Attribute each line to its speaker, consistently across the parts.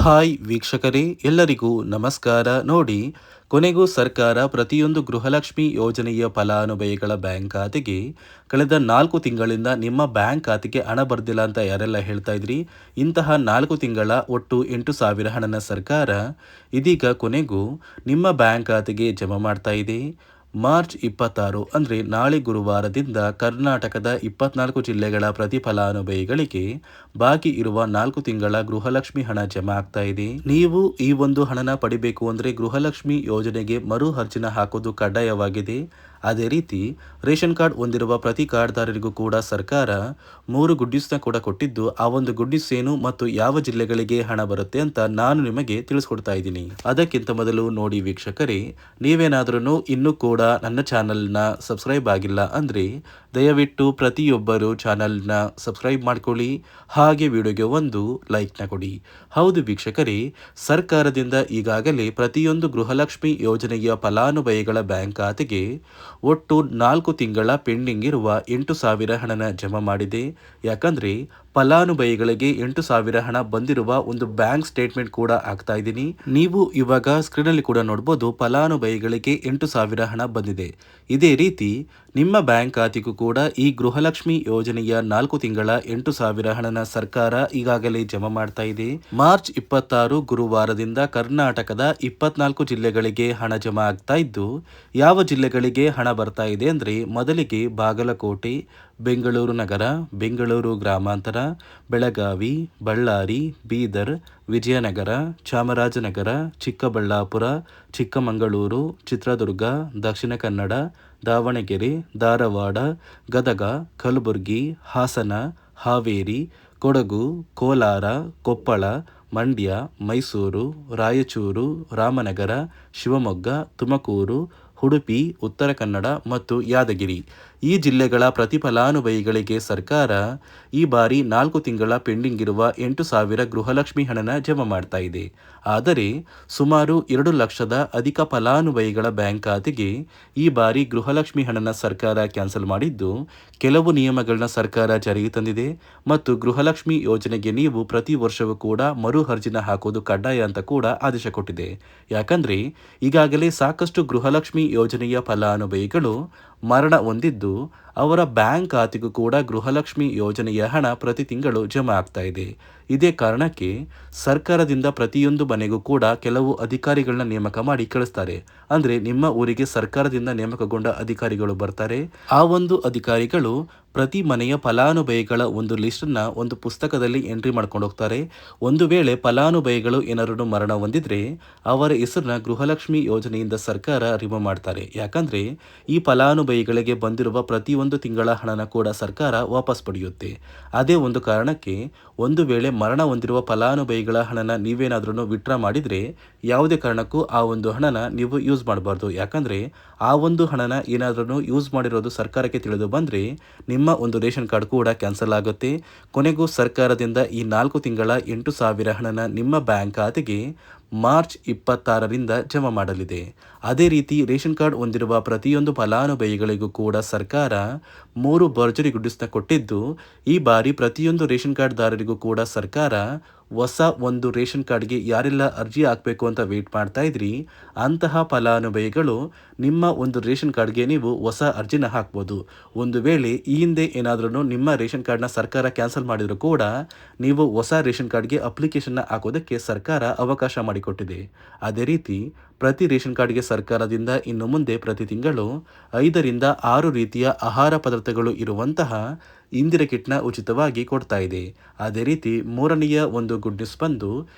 Speaker 1: Hi ವೀಕ್ಷಕರೇ, ಎಲ್ಲರಿಗೂ ನಮಸ್ಕಾರ. ನೋಡಿ, ಕೊನೆಗೂ ಸರ್ಕಾರ ಪ್ರತಿಯೊಂದು ಗೃಹಲಕ್ಷ್ಮಿ ಯೋಜನೆಯ ಫಲಾನುಭವಿಗಳ ಬ್ಯಾಂಕ್ ಖಾತೆಗೆ ಕಳೆದ 4 ತಿಂಗಳಿಂದ ನಿಮ್ಮ ಬ್ಯಾಂಕ್ ಖಾತೆಗೆ ಹಣ ಬರ್ದಿಲ್ಲ ಅಂತ ಯಾರೆಲ್ಲ ಹೇಳ್ತಾ ಇದ್ರಿ, ಇಂತಹ 4 ತಿಂಗಳ ಒಟ್ಟು 8,000 ಹಣನ ಸರ್ಕಾರ ಇದೀಗ ಕೊನೆಗೂ ನಿಮ್ಮ ಬ್ಯಾಂಕ್ ಖಾತೆಗೆ ಜಮಾ ಮಾಡ್ತಾ ಇದೆ. ಮಾರ್ಚ್ 26 ಅಂದರೆ ನಾಳೆ ಗುರುವಾರದಿಂದ ಕರ್ನಾಟಕದ 24 ಜಿಲ್ಲೆಗಳ ಪ್ರತಿ ಫಲಾನುಭವಿಗಳಿಗೆ ಬಾಕಿ ಇರುವ 4 ತಿಂಗಳ ಗೃಹಲಕ್ಷ್ಮಿ ಹಣ ಜಮಾ ಆಗ್ತಾ ಇದೆ. ನೀವು ಈ ಒಂದು ಹಣನ ಪಡಿಬೇಕು ಅಂದರೆ ಗೃಹಲಕ್ಷ್ಮಿ ಯೋಜನೆಗೆ ಮರು ಅರ್ಜಿನ ಹಾಕೋದು ಕಡ್ಡಾಯವಾಗಿದೆ. ಅದೇ ರೀತಿ ರೇಷನ್ ಕಾರ್ಡ್ ಹೊಂದಿರುವ ಪ್ರತಿ ಕಾರ್ಡ್ದಾರರಿಗೂ ಕೂಡ ಸರ್ಕಾರ 3 ಗುಡ್ ನ್ಯೂಸ್ನ ಕೂಡ ಕೊಟ್ಟಿದ್ದು, ಆ ಒಂದು ಗುಡ್ ನ್ಯೂಸ್ ಏನು ಮತ್ತು ಯಾವ ಜಿಲ್ಲೆಗಳಿಗೆ ಹಣ ಬರುತ್ತೆ ಅಂತ ನಾನು ನಿಮಗೆ ತಿಳಿಸ್ಕೊಡ್ತಾ ಇದ್ದೀನಿ. ಅದಕ್ಕಿಂತ ಮೊದಲು ನೋಡಿ ವೀಕ್ಷಕರೇ, ನೀವೇನಾದ್ರೂ ಇನ್ನೂ ಕೂಡ ನನ್ನ ಚಾನಲ್ನ ಸಬ್ಸ್ಕ್ರೈಬ್ ಆಗಿಲ್ಲ ಅಂದರೆ ದಯವಿಟ್ಟು ಪ್ರತಿಯೊಬ್ಬರು ಚಾನಲ್ನ ಸಬ್ಸ್ಕ್ರೈಬ್ ಮಾಡ್ಕೊಳ್ಳಿ, ಹಾಗೆ ವಿಡಿಯೋಗೆ ಒಂದು ಲೈಕ್ನ ಕೊಡಿ. ಹೌದು ವೀಕ್ಷಕರೇ, ಸರ್ಕಾರದಿಂದ ಈಗಾಗಲೇ ಪ್ರತಿಯೊಂದು ಗೃಹಲಕ್ಷ್ಮಿ ಯೋಜನೆಯ ಫಲಾನುಭವಿಗಳ ಬ್ಯಾಂಕ್ ಖಾತೆಗೆ ಒಟ್ಟು 4 ತಿಂಗಳ ಪೆಂಡಿಂಗ್ ಇರುವ 8,000 ಹಣನ ಜಮಾ ಮಾಡಿದೆ. ಯಾಕಂದರೆ ಫಲಾನುಭವಿಗಳಿಗೆ 8,000 ಹಣ ಬಂದಿರುವ ಒಂದು ಬ್ಯಾಂಕ್ ಸ್ಟೇಟ್ಮೆಂಟ್ ಕೂಡ ಆಗ್ತಾ ಇದ್ದೀನಿ. ನೀವು ಇವಾಗ ಸ್ಕ್ರೀನಲ್ಲಿ ಕೂಡ ನೋಡ್ಬೋದು, ಫಲಾನುಭವಿಗಳಿಗೆ 8,000 ಹಣ ಬಂದಿದೆ. ಇದೇ ರೀತಿ ನಿಮ್ಮ ಬ್ಯಾಂಕ್ ಖಾತೆಗೂ ಕೂಡ ಈ ಗೃಹಲಕ್ಷ್ಮಿ ಯೋಜನೆಯ 4 ತಿಂಗಳ 8,000 ಹಣನ ಸರ್ಕಾರ ಈಗಾಗಲೇ ಜಮಾ ಮಾಡ್ತಾ ಇದೆ. ಮಾರ್ಚ್ 26 ಗುರುವಾರದಿಂದ ಕರ್ನಾಟಕದ 24 ಜಿಲ್ಲೆಗಳಿಗೆ ಹಣ ಜಮಾ ಆಗ್ತಾ ಇದ್ದು, ಯಾವ ಜಿಲ್ಲೆಗಳಿಗೆ ಹಣ ಬರ್ತಾ ಇದೆ ಅಂದರೆ ಮೊದಲಿಗೆ ಬಾಗಲಕೋಟೆ, ಬೆಂಗಳೂರು ನಗರ, ಬೆಂಗಳೂರು ಗ್ರಾಮಾಂತರ, ಬೆಳಗಾವಿ, ಬಳ್ಳಾರಿ, ಬೀದರ್, ವಿಜಯನಗರ, ಚಾಮರಾಜನಗರ, ಚಿಕ್ಕಬಳ್ಳಾಪುರ, ಚಿಕ್ಕಮಗಳೂರು, ಚಿತ್ರದುರ್ಗ, ದಕ್ಷಿಣ ಕನ್ನಡ, ದಾವಣಗೆರೆ, ಧಾರವಾಡ, ಗದಗ, ಕಲಬುರಗಿ, ಹಾಸನ, ಹಾವೇರಿ, ಕೊಡಗು, ಕೋಲಾರ, ಕೊಪ್ಪಳ, ಮಂಡ್ಯ, ಮೈಸೂರು, ರಾಯಚೂರು, ರಾಮನಗರ, ಶಿವಮೊಗ್ಗ, ತುಮಕೂರು, ಉಡುಪಿ, ಉತ್ತರ ಕನ್ನಡ ಮತ್ತು ಯಾದಗಿರಿ ಈ ಜಿಲ್ಲೆಗಳ ಪ್ರತಿ ಫಲಾನುಭವಿಗಳಿಗೆ ಸರ್ಕಾರ ಈ ಬಾರಿ 4 ತಿಂಗಳ ಪೆಂಡಿಂಗ್ ಇರುವ 8,000 ಗೃಹಲಕ್ಷ್ಮಿ ಹಣನ ಜಮಾ ಮಾಡ್ತಾ ಇದೆ. ಆದರೆ ಸುಮಾರು 2 ಲಕ್ಷದ ಅಧಿಕ ಫಲಾನುಭವಿಗಳ ಬ್ಯಾಂಕ್ ಖಾತೆಗೆ ಈ ಬಾರಿ ಗೃಹಲಕ್ಷ್ಮಿ ಹಣನ ಸರ್ಕಾರ ಕ್ಯಾನ್ಸಲ್ ಮಾಡಿದ್ದು, ಕೆಲವು ನಿಯಮಗಳನ್ನ ಸರ್ಕಾರ ಜಾರಿಗೆ ತಂದಿದೆ ಮತ್ತು ಗೃಹಲಕ್ಷ್ಮಿ ಯೋಜನೆಗೆ ನೀವು ಪ್ರತಿ ವರ್ಷವೂ ಕೂಡ ಮರು ಅರ್ಜಿನ ಹಾಕೋದು ಕಡ್ಡಾಯ ಅಂತ ಕೂಡ ಆದೇಶ ಕೊಟ್ಟಿದೆ. ಯಾಕಂದ್ರೆ ಈಗಾಗಲೇ ಸಾಕಷ್ಟು ಗೃಹಲಕ್ಷ್ಮಿ ಯೋಜನೆಯ ಫಲಾನುಭವಿಗಳು ಮರಣ ಹೊಂದಿದ್ದು, ಅವರ ಬ್ಯಾಂಕ್ ಖಾತೆಗೂ ಕೂಡ ಗೃಹಲಕ್ಷ್ಮಿ ಯೋಜನೆಯ ಹಣ ಪ್ರತಿ ತಿಂಗಳು ಜಮಾ ಆಗ್ತಾ ಇದೆ. ಇದೇ ಕಾರಣಕ್ಕೆ ಸರ್ಕಾರದಿಂದ ಪ್ರತಿಯೊಂದು ಮನೆಗೂ ಕೂಡ ಕೆಲವು ಅಧಿಕಾರಿಗಳನ್ನ ನೇಮಕ ಮಾಡಿ ಕಳಿಸ್ತಾರೆ. ಅಂದ್ರೆ ನಿಮ್ಮ ಊರಿಗೆ ಸರ್ಕಾರದಿಂದ ನೇಮಕಗೊಂಡ ಅಧಿಕಾರಿಗಳು ಬರ್ತಾರೆ. ಆ ಒಂದು ಅಧಿಕಾರಿಗಳು ಪ್ರತಿ ಮನೆಯ ಫಲಾನುಭವಿಗಳ ಒಂದು ಲಿಸ್ಟನ್ನ ಒಂದು ಪುಸ್ತಕದಲ್ಲಿ ಎಂಟ್ರಿ ಮಾಡ್ಕೊಂಡು ಹೋಗ್ತಾರೆ. ಒಂದು ವೇಳೆ ಫಲಾನುಭವಿಗಳು ಏನಾದರೂ ಮರಣ ಹೊಂದಿದ್ರೆ ಅವರ ಹೆಸರನ್ನ ಗೃಹಲಕ್ಷ್ಮಿ ಯೋಜನೆಯಿಂದ ಸರ್ಕಾರ ರಿಮೂವ್ ಮಾಡ್ತಾರೆ. ಯಾಕಂದ್ರೆ ಈ ಫಲಾನುಭವಿಗಳಿಗೆ ಬಂದಿರುವ ಪ್ರತಿಯೊಂದು ತಿಂಗಳ ಹಣನ ಕೂಡ ಸರ್ಕಾರ ವಾಪಸ್ ಪಡೆಯುತ್ತೆ. ಅದೇ ಒಂದು ಕಾರಣಕ್ಕೆ ಒಂದು ವೇಳೆ ಮರಣ ಹೊಂದಿರುವ ಫಲಾನುಭವಿಗಳ ಹಣನ ನೀವೇನಾದ್ರೂ ವಿತ್ಡ್ರಾ ಮಾಡಿದ್ರೆ ಯಾವುದೇ ಕಾರಣಕ್ಕೂ ಆ ಒಂದು ಹಣನ ನೀವು ಯೂಸ್ ಮಾಡಬಾರ್ದು. ಯಾಕಂದ್ರೆ ಆ ಒಂದು ಹಣನ ಏನಾದ್ರೂ ಯೂಸ್ ಮಾಡಿರೋದು ಸರ್ಕಾರಕ್ಕೆ ತಿಳಿದು ಬಂದ್ರೆ ನಿಮ್ಮ ಒಂದು ರೇಷನ್ ಕಾರ್ಡ್ ಕೂಡ ಕ್ಯಾನ್ಸಲ್ ಆಗುತ್ತೆ. ಕೊನೆಗೂ ಸರ್ಕಾರದಿಂದ ಈ 4 ತಿಂಗಳ 8,000 ಹಣನ ನಿಮ್ಮ ಬ್ಯಾಂಕ್ ಖಾತೆಗೆ ಮಾರ್ಚ್ 26ರಿಂದ ಜಮಾ ಮಾಡಲಿದೆ. ಅದೇ ರೀತಿ ರೇಷನ್ ಕಾರ್ಡ್ ಹೊಂದಿರುವ ಪ್ರತಿಯೊಂದು ಫಲಾನುಭವಿಗಳಿಗೂ ಕೂಡ ಸರ್ಕಾರ 3 ಭರ್ಜರಿ ಗುಡ್ ನ್ಯೂಸ್ನ ಕೊಟ್ಟಿದ್ದು, ಈ ಬಾರಿ ಪ್ರತಿಯೊಂದು ರೇಷನ್ ಕಾರ್ಡ್ದಾರರಿಗೂ ಕೂಡ ಸರ್ಕಾರ ಹೊಸ ಒಂದು ರೇಷನ್ ಕಾರ್ಡ್ಗೆ ಯಾರೆಲ್ಲ ಅರ್ಜಿ ಹಾಕಬೇಕು ಅಂತ ವೇಟ್ ಮಾಡ್ತಾ ಇದ್ರಿ, ಅಂತಹ ಫಲಾನುಭವಿಗಳು ನಿಮ್ಮ ಒಂದು ರೇಷನ್ ಕಾರ್ಡ್ಗೆ ನೀವು ಹೊಸ ಅರ್ಜಿನ ಹಾಕ್ಬೋದು. ಒಂದು ವೇಳೆ ಈ ಹಿಂದೆ ಏನಾದ್ರೂ ನಿಮ್ಮ ರೇಷನ್ ಕಾರ್ಡ್ನ ಸರ್ಕಾರ ಕ್ಯಾನ್ಸಲ್ ಮಾಡಿದ್ರು ಕೂಡ ನೀವು ಹೊಸ ರೇಷನ್ ಕಾರ್ಡ್ಗೆ ಅಪ್ಲಿಕೇಶನ್ನ ಹಾಕೋದಕ್ಕೆ ಸರ್ಕಾರ ಅವಕಾಶ ಮಾಡಿಕೊಟ್ಟಿದೆ. ಅದೇ ರೀತಿ ಪ್ರತಿ ರೇಷನ್ ಕಾರ್ಡ್ಗೆ ಸರ್ಕಾರದಿಂದ ಇನ್ನು ಮುಂದೆ ಪ್ರತಿ ತಿಂಗಳು 5ರಿಂದ 6 ರೀತಿಯ ಆಹಾರ ಪದಾರ್ಥಗಳು ಇರುವಂತಹ ಇಂದಿರ ಕಿಟ್ನ ಉಚಿತವಾಗಿ ಕೊಡ್ತಾ ಇದೆ. ಅದೇ ರೀತಿ 3ನೆಯ ಒಂದು ಗುಡ್ ನ್ಯೂಸ್ ಬಂದು,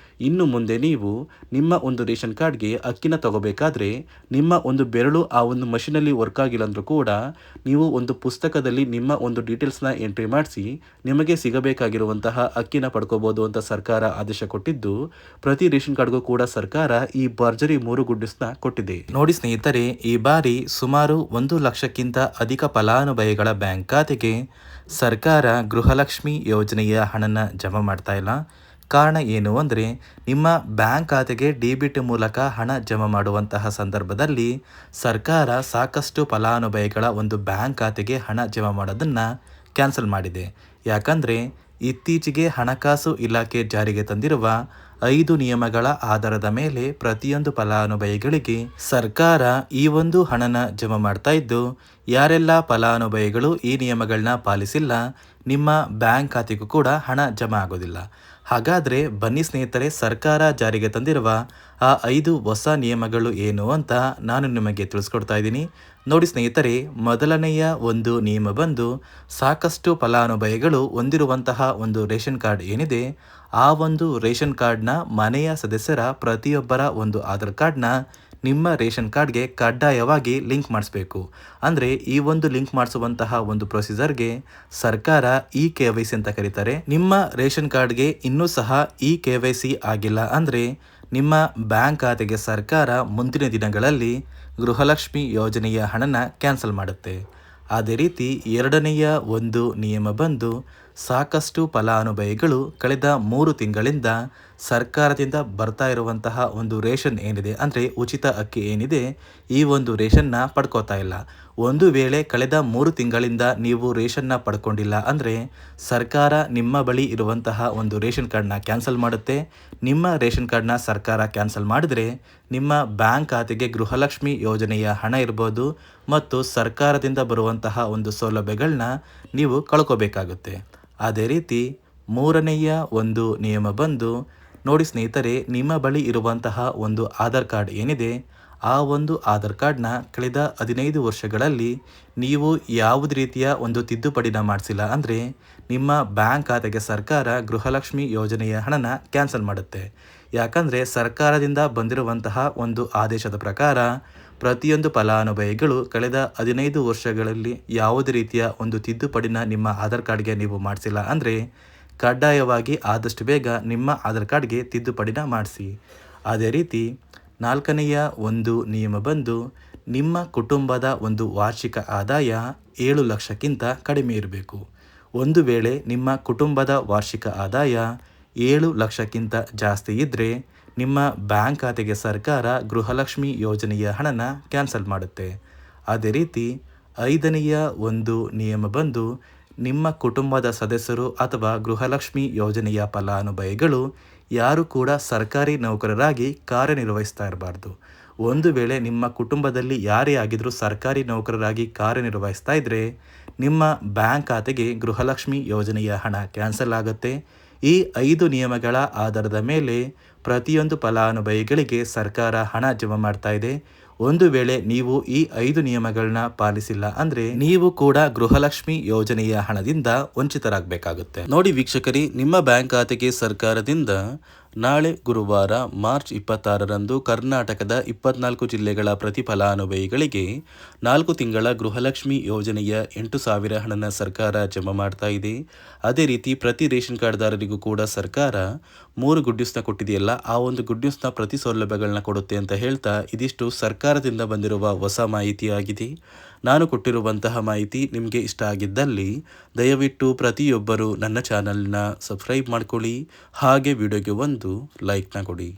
Speaker 1: ಇನ್ನು ಮುಂದೆ ನೀವು ನಿಮ್ಮ ಒಂದು ರೇಷನ್ ಕಾರ್ಡ್ಗೆ ಅಕ್ಕಿನ ತಗೋಬೇಕಾದ್ರೆ ನಿಮ್ಮ ಒಂದು ಬೆರಳು ಆ ಒಂದು ಮಷಿನಲ್ಲಿ ವರ್ಕ್ ಆಗಿಲ್ಲ ಅಂದ್ರೂ ಕೂಡ ನೀವು ಒಂದು ಪುಸ್ತಕದಲ್ಲಿ ನಿಮ್ಮ ಒಂದು ಡೀಟೇಲ್ಸ್ನ ಎಂಟ್ರಿ ಮಾಡಿಸಿ ನಿಮಗೆ ಸಿಗಬೇಕಾಗಿರುವಂತಹ ಅಕ್ಕಿನ ಪಡ್ಕೋಬಹುದು ಅಂತ ಸರ್ಕಾರ ಆದೇಶ ಕೊಟ್ಟಿದ್ದು, ಪ್ರತಿ ರೇಷನ್ ಕಾರ್ಡ್ಗೂ ಕೂಡ ಸರ್ಕಾರ ಈ ಭರ್ಜರಿ 3 ಗುಡ್ ನ್ಯೂಸ್ನ ಕೊಟ್ಟಿದೆ. ನೋಡಿ ಸ್ನೇಹಿತರೆ, ಈ ಬಾರಿ ಸುಮಾರು 1 ಲಕ್ಷಕ್ಕಿಂತ ಅಧಿಕ ಫಲಾನುಭವಿಗಳ ಬ್ಯಾಂಕ್ ಖಾತೆಗೆ ಸರ್ಕಾರ ಗೃಹಲಕ್ಷ್ಮಿ ಯೋಜನೆಯ ಹಣನ ಜಮಾ ಮಾಡ್ತಾ ಇಲ್ಲ. ಕಾರಣ ಏನು ಅಂದರೆ, ನಿಮ್ಮ ಬ್ಯಾಂಕ್ ಖಾತೆಗೆ ಡೆಬಿಟ್ ಮೂಲಕ ಹಣ ಜಮಾ ಮಾಡುವಂತಹ ಸಂದರ್ಭದಲ್ಲಿ ಸರ್ಕಾರ ಸಾಕಷ್ಟು ಫಲಾನುಭವಿಗಳ ಒಂದು ಬ್ಯಾಂಕ್ ಖಾತೆಗೆ ಹಣ ಜಮಾ ಮಾಡೋದನ್ನು ಕ್ಯಾನ್ಸಲ್ ಮಾಡಿದೆ. ಯಾಕಂದರೆ ಇತ್ತೀಚೆಗೆ ಹಣಕಾಸು ಇಲಾಖೆ ಜಾರಿಗೆ ತಂದಿರುವ 5 ನಿಯಮಗಳ ಆಧಾರದ ಮೇಲೆ ಪ್ರತಿಯೊಂದು ಫಲಾನುಭವಿಗಳಿಗೆ ಸರ್ಕಾರ ಈ ಒಂದು ಹಣನ ಜಮಾ ಮಾಡ್ತಾ ಇದ್ದು, ಯಾರೆಲ್ಲ ಫಲಾನುಭವಿಗಳು ಈ ನಿಯಮಗಳನ್ನ ಪಾಲಿಸಿಲ್ಲ, ನಿಮ್ಮ ಬ್ಯಾಂಕ್ ಖಾತೆಗೂ ಕೂಡ ಹಣ ಜಮಾ ಆಗೋದಿಲ್ಲ. ಹಾಗಾದರೆ ಬನ್ನಿ ಸ್ನೇಹಿತರೆ, ಸರ್ಕಾರ ಜಾರಿಗೆ ತಂದಿರುವ ಆ 5 ಹೊಸ ನಿಯಮಗಳು ಏನು ಅಂತ ನಾನು ನಿಮಗೆ ತಿಳಿಸ್ಕೊಡ್ತಾ ಇದ್ದೀನಿ. ನೋಡಿ ಸ್ನೇಹಿತರೆ, ಮೊದಲನೆಯ ಒಂದು ನಿಯಮ ಬಂದು, ಸಾಕಷ್ಟು ಫಲಾನುಭವಿಗಳು ಹೊಂದಿರುವಂತಹ ಒಂದು ರೇಷನ್ ಕಾರ್ಡ್ ಏನಿದೆ, ಆ ಒಂದು ರೇಷನ್ ಕಾರ್ಡ್ನ ಮನೆಯ ಸದಸ್ಯರ ಪ್ರತಿಯೊಬ್ಬರ ಒಂದು ಆಧಾರ್ ಕಾರ್ಡ್ನ ನಿಮ್ಮ ರೇಷನ್ ಕಾರ್ಡ್ಗೆ ಕಡ್ಡಾಯವಾಗಿ ಲಿಂಕ್ ಮಾಡಿಸ್ಬೇಕು. ಅಂದರೆ ಈ ಒಂದು ಲಿಂಕ್ ಮಾಡಿಸುವಂತಹ ಒಂದು ಪ್ರೊಸೀಜರ್ಗೆ ಸರ್ಕಾರ KYC ಅಂತ ಕರೀತಾರೆ. ನಿಮ್ಮ ರೇಷನ್ ಕಾರ್ಡ್ಗೆ ಇನ್ನೂ ಸಹ KYC ಆಗಿಲ್ಲ ಅಂದರೆ ನಿಮ್ಮ ಬ್ಯಾಂಕ್ ಖಾತೆಗೆ ಸರ್ಕಾರ ಮುಂದಿನ ದಿನಗಳಲ್ಲಿ ಗೃಹಲಕ್ಷ್ಮಿ ಯೋಜನೆಯ ಹಣನ ಕ್ಯಾನ್ಸಲ್ ಮಾಡುತ್ತೆ. ಅದೇ ರೀತಿ ಎರಡನೆಯ ಒಂದು ನಿಯಮ ಬಂದು, ಸಾಕಷ್ಟು ಫಲಾನುಭವಿಗಳು ಕಳೆದ 3 ತಿಂಗಳಿಂದ ಸರ್ಕಾರದಿಂದ ಬರ್ತಾ ಇರುವಂತಹ ಒಂದು ರೇಷನ್ ಏನಿದೆ, ಅಂದರೆ ಉಚಿತ ಅಕ್ಕಿ ಏನಿದೆ, ಈ ಒಂದು ರೇಷನ್ನ ಪಡ್ಕೋತಾ ಇಲ್ಲ. ಒಂದು ವೇಳೆ ಕಳೆದ 3 ತಿಂಗಳಿಂದ ನೀವು ರೇಷನ್ನ ಪಡ್ಕೊಂಡಿಲ್ಲ ಅಂದರೆ ಸರ್ಕಾರ ನಿಮ್ಮ ಬಳಿ ಇರುವಂತಹ ಒಂದು ರೇಷನ್ ಕಾರ್ಡ್ನ ಕ್ಯಾನ್ಸಲ್ ಮಾಡುತ್ತೆ. ನಿಮ್ಮ ರೇಷನ್ ಕಾರ್ಡ್ನ ಸರ್ಕಾರ ಕ್ಯಾನ್ಸಲ್ ಮಾಡಿದರೆ ನಿಮ್ಮ ಬ್ಯಾಂಕ್ ಖಾತೆಗೆ ಗೃಹಲಕ್ಷ್ಮಿ ಯೋಜನೆಯ ಹಣ ಇರ್ಬೋದು ಮತ್ತು ಸರ್ಕಾರದಿಂದ ಬರುವಂತಹ ಒಂದು ಸೌಲಭ್ಯಗಳನ್ನ ನೀವು ಕಳ್ಕೋಬೇಕಾಗುತ್ತೆ. ಅದೇ ರೀತಿ ಮೂರನೆಯ ಒಂದು ನಿಯಮ ಬಂದು, ನೋಡಿ ಸ್ನೇಹಿತರೆ, ನಿಮ್ಮ ಬಳಿ ಇರುವಂತಹ ಒಂದು ಆಧಾರ್ ಕಾರ್ಡ್ ಏನಿದೆ, ಆ ಒಂದು ಆಧಾರ್ ಕಾರ್ಡ್ನ ಕಳೆದ 15 ವರ್ಷಗಳಲ್ಲಿ ನೀವು ಯಾವುದೇ ರೀತಿಯ ಒಂದು ತಿದ್ದುಪಡಿನ ಮಾಡಿಸಿಲ್ಲ ಅಂದರೆ ನಿಮ್ಮ ಬ್ಯಾಂಕ್ ಖಾತೆಗೆ ಸರ್ಕಾರ ಗೃಹಲಕ್ಷ್ಮಿ ಯೋಜನೆಯ ಹಣನ ಕ್ಯಾನ್ಸಲ್ ಮಾಡುತ್ತೆ. ಯಾಕಂದರೆ ಸರ್ಕಾರದಿಂದ ಬಂದಿರುವಂತಹ ಒಂದು ಆದೇಶದ ಪ್ರಕಾರ ಪ್ರತಿಯೊಂದು ಫಲಾನುಭವಿಗಳು ಕಳೆದ 15 ವರ್ಷಗಳಲ್ಲಿ ಯಾವುದೇ ರೀತಿಯ ಒಂದು ತಿದ್ದುಪಡಿನ ನಿಮ್ಮ ಆಧಾರ್ ಕಾರ್ಡ್ಗೆ ನೀವು ಮಾಡಿಸಿಲ್ಲ ಅಂದರೆ ಕಡ್ಡಾಯವಾಗಿ ಆದಷ್ಟು ಬೇಗ ನಿಮ್ಮ ಆಧಾರ್ ಕಾರ್ಡ್ಗೆ ತಿದ್ದುಪಡಿನ ಮಾಡಿಸಿ. ಅದೇ ರೀತಿ ನಾಲ್ಕನೆಯ ಒಂದು ನಿಯಮ ಬಂದು, ನಿಮ್ಮ ಕುಟುಂಬದ ಒಂದು ವಾರ್ಷಿಕ ಆದಾಯ 7 ಲಕ್ಷಕ್ಕಿಂತ ಕಡಿಮೆ ಇರಬೇಕು. ಒಂದು ವೇಳೆ ನಿಮ್ಮ ಕುಟುಂಬದ ವಾರ್ಷಿಕ ಆದಾಯ 7 ಲಕ್ಷಕ್ಕಿಂತ ಜಾಸ್ತಿ ಇದ್ದರೆ ನಿಮ್ಮ ಬ್ಯಾಂಕ್ ಖಾತೆಗೆ ಸರ್ಕಾರ ಗೃಹಲಕ್ಷ್ಮಿ ಯೋಜನೆಯ ಹಣನ ಕ್ಯಾನ್ಸಲ್ ಮಾಡುತ್ತೆ. ಅದೇ ರೀತಿ ಐದನೆಯ ಒಂದು ನಿಯಮ ಬಂದು, ನಿಮ್ಮ ಕುಟುಂಬದ ಸದಸ್ಯರು ಅಥವಾ ಗೃಹಲಕ್ಷ್ಮಿ ಯೋಜನೆಯ ಫಲಾನುಭವಿಗಳು ಯಾರು ಕೂಡ ಸರ್ಕಾರಿ ನೌಕರರಾಗಿ ಕಾರ್ಯನಿರ್ವಹಿಸ್ತಾ ಇರಬಾರ್ದು. ಒಂದು ವೇಳೆ ನಿಮ್ಮ ಕುಟುಂಬದಲ್ಲಿ ಯಾರೇ ಆಗಿದ್ರೂ ಸರ್ಕಾರಿ ನೌಕರರಾಗಿ ಕಾರ್ಯನಿರ್ವಹಿಸ್ತಾ ಇದ್ದರೆ ನಿಮ್ಮ ಬ್ಯಾಂಕ್ ಖಾತೆಗೆ ಗೃಹಲಕ್ಷ್ಮಿ ಯೋಜನೆಯ ಹಣ ಕ್ಯಾನ್ಸಲ್ ಆಗುತ್ತೆ. ಈ 5 ನಿಯಮಗಳ ಆಧಾರದ ಮೇಲೆ ಪ್ರತಿಯೊಂದು ಫಲಾನುಭವಿಗಳಿಗೆ ಸರ್ಕಾರ ಹಣ ಜಮಾ ಮಾಡ್ತಾ ಇದೆ. ಒಂದು ವೇಳೆ ನೀವು ಈ 5 ನಿಯಮಗಳನ್ನ ಪಾಲಿಸಿಲ್ಲ ಅಂದರೆ ನೀವು ಕೂಡ ಗೃಹಲಕ್ಷ್ಮಿ ಯೋಜನೆಯ ಹಣದಿಂದ ವಂಚಿತರಾಗಬೇಕಾಗುತ್ತೆ. ನೋಡಿ ವೀಕ್ಷಕರೇ, ನಿಮ್ಮ ಬ್ಯಾಂಕ್ ಖಾತೆಗೆ ಸರ್ಕಾರದಿಂದ ನಾಳೆ ಗುರುವಾರ ಮಾರ್ಚ್ 26ರಂದು ಕರ್ನಾಟಕದ 24 ಜಿಲ್ಲೆಗಳ ಪ್ರತಿ ಫಲಾನುಭವಿಗಳಿಗೆ 4 ತಿಂಗಳ ಗೃಹಲಕ್ಷ್ಮಿ ಯೋಜನೆಯ 8,000 ಹಣನ ಸರ್ಕಾರ ಜಮಾ ಮಾಡ್ತಾ ಇದೆ. ಅದೇ ರೀತಿ ಪ್ರತಿ ರೇಷನ್ ಕಾರ್ಡ್ದಾರರಿಗೂ ಕೂಡ ಸರ್ಕಾರ 3 ಗುಡ್ ನ್ಯೂಸ್ನ ಕೊಟ್ಟಿದೆಯಲ್ಲ, ಆ ಒಂದು ಗುಡ್ ನ್ಯೂಸ್ನ ಪ್ರತಿ ಸೌಲಭ್ಯಗಳನ್ನ ಕೊಡುತ್ತೆ ಅಂತ ಹೇಳ್ತಾ ಇದಿಷ್ಟು ಸರ್ಕಾರದಿಂದ ಬಂದಿರುವ ಹೊಸ ಮಾಹಿತಿಯಾಗಿದೆ. ನಾನು ಕೊಟ್ಟಿರುವಂತಹ ಮಾಹಿತಿ ನಿಮಗೆ ಇಷ್ಟ ಆಗಿದ್ದಲ್ಲಿ ದಯವಿಟ್ಟು ಪ್ರತಿಯೊಬ್ಬರು ನನ್ನ ಚಾನಲ್ನ ಸಬ್ಸ್ಕ್ರೈಬ್ ಮಾಡ್ಕೊಳ್ಳಿ, ಹಾಗೆ ವಿಡಿಯೋಗೆ ಒಂದು ಲೈಕ್ನ ಕೊಡಿ.